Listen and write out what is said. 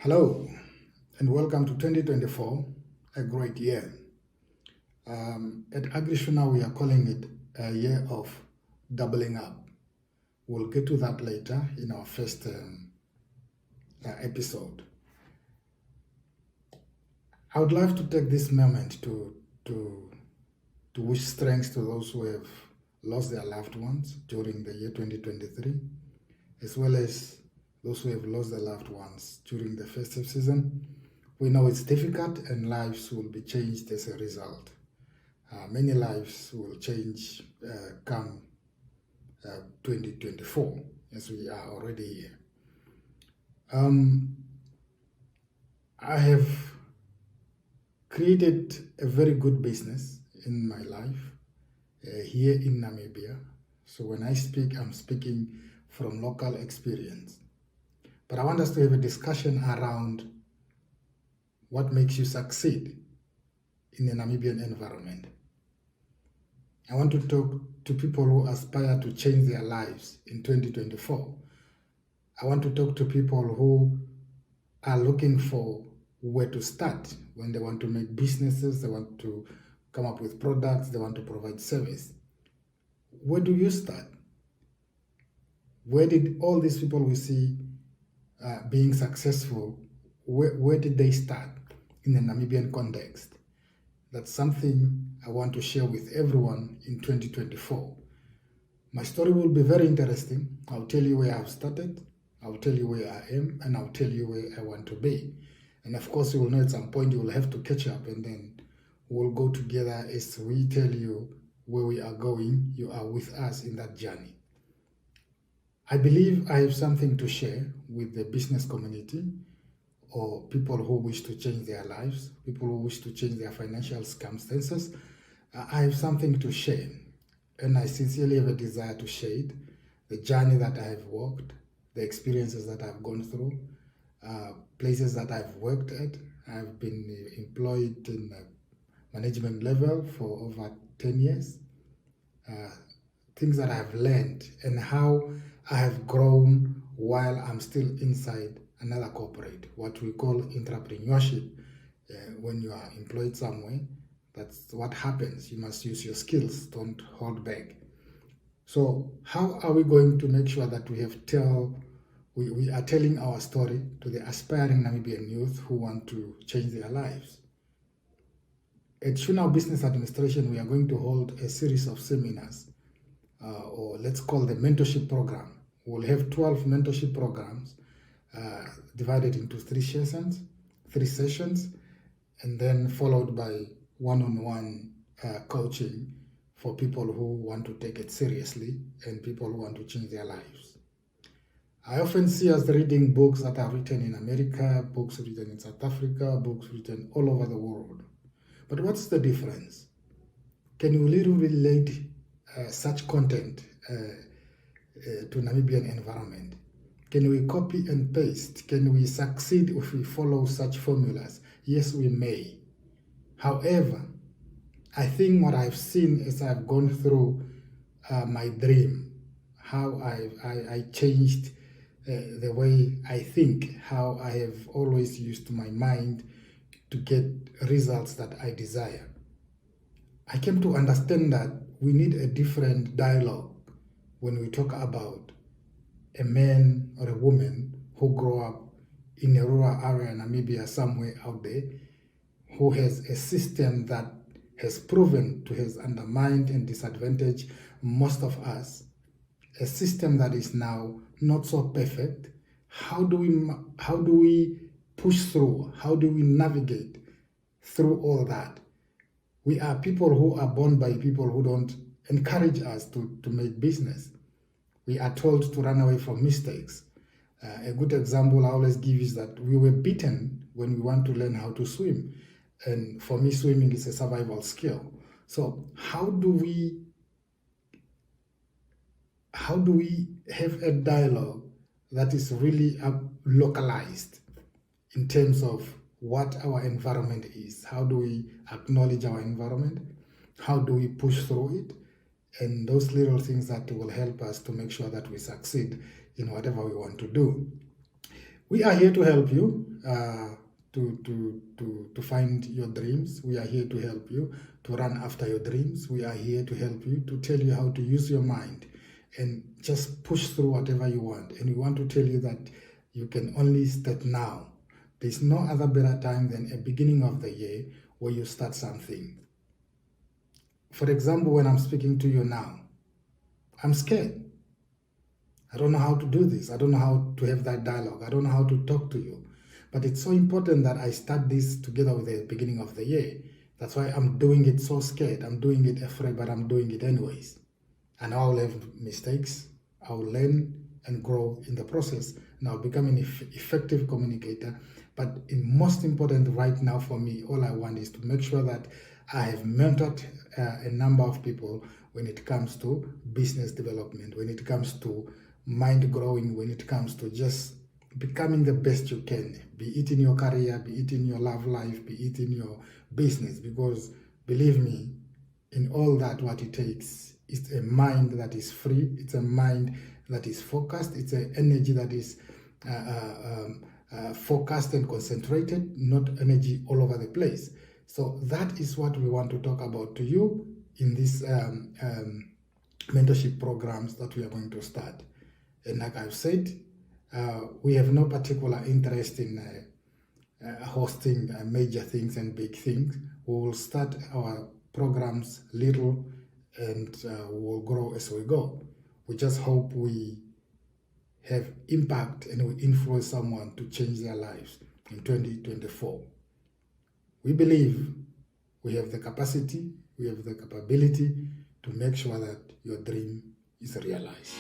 Hello, and welcome to 2024, a great year. At AgriShuna, we are calling it a year of doubling up. We'll get to that later in our first episode. I would like to take this moment to wish strength to those who have lost their loved ones during the year 2023, as well as those who have lost their loved ones during the festive season. We know it's difficult and lives will be changed as a result. Many lives will change come 2024, as we are already here. I have created a very good business in my life here in Namibia. So when I speak, I'm speaking from local experience. But I want us to have a discussion around what makes you succeed in the Namibian environment. I want to talk to people who aspire to change their lives in 2024. I want to talk to people who are looking for where to start when they want to make businesses, they want to come up with products, they want to provide service. Where do you start? Where did all these people we see being successful, where did they start in the Namibian context? That's something I want to share with everyone in 2024. My story will be very interesting. I'll tell you where I've started, I'll tell you where I am, and I'll tell you where I want to be. And of course, you will know at some point you will have to catch up, and then we'll go together as we tell you where we are going. You are with us in that journey. I believe I have something to share with the business community or people who wish to change their lives, people who wish to change their financial circumstances. I have something to share, and I sincerely have a desire to share it, the journey that I have walked, the experiences that I've gone through, places that I've worked at. I've been employed in management level for over 10 years, things that I've learned and how I have grown while I'm still inside another corporate, what we call entrepreneurship. When you are employed somewhere, that's what happens. You must use your skills, don't hold back. So how are we going to make sure that we are telling our story to the aspiring Namibian youth who want to change their lives? At Shuna Business Administration, we are going to hold a series of seminars, or let's call the mentorship program. We'll have 12 mentorship programs divided into three sessions, and then followed by one-on-one coaching for people who want to take it seriously and people who want to change their lives. I often see us reading books that are written in America, books written in South Africa, books written all over the world. But what's the difference? Can you really relate such content to Namibian environment? Can we copy and paste? Can we succeed if we follow such formulas? Yes, we may. However, I think what I've seen as I've gone through my dream, how I changed the way I think, how I have always used my mind to get results that I desire. I came to understand that we need a different dialogue when we talk about a man or a woman who grow up in a rural area in Namibia, somewhere out there, who has a system that has proven to have undermined and disadvantaged most of us, a system that is now not so perfect. How do we push through? How do we navigate through all that? We are people who are born by people who don't encourage us to make business. We are told to run away from mistakes. A good example I always give is that we were beaten when we want to learn how to swim. And for me, swimming is a survival skill. So how do we have a dialogue that is really localized in terms of what our environment is? How do we acknowledge our environment? How do we push through it? And those little things that will help us to make sure that we succeed in whatever we want to do. We are here to help you to find your dreams. We are here to help you to run after your dreams. We are here to help you, to tell you how to use your mind and just push through whatever you want. And we want to tell you that you can only start now. There's no other better time than a beginning of the year where you start something. For example, when I'm speaking to you now, I'm scared. I don't know how to do this. I don't know how to have that dialogue. I don't know how to talk to you. But it's so important that I start this together with the beginning of the year. That's why I'm doing it so scared. I'm doing it afraid, but I'm doing it anyways. And I'll have mistakes. I'll learn and grow in the process. And I'll become an effective communicator. But most important right now for me, all I want is to make sure that I have mentored a number of people when it comes to business development, when it comes to mind growing, when it comes to just becoming the best you can, be it in your career, be it in your love life, be it in your business. Because believe me, in all that, what it takes is a mind that is free, it's a mind that is focused, it's an energy that is focused and concentrated, not energy all over the place. So that is what we want to talk about to you in these mentorship programs that we are going to start. And like I've said, we have no particular interest in hosting major things and big things. We will start our programs little and we will grow as we go. We just hope we have impact and we influence someone to change their lives in 2024. We believe we have the capacity, we have the capability to make sure that your dream is realized.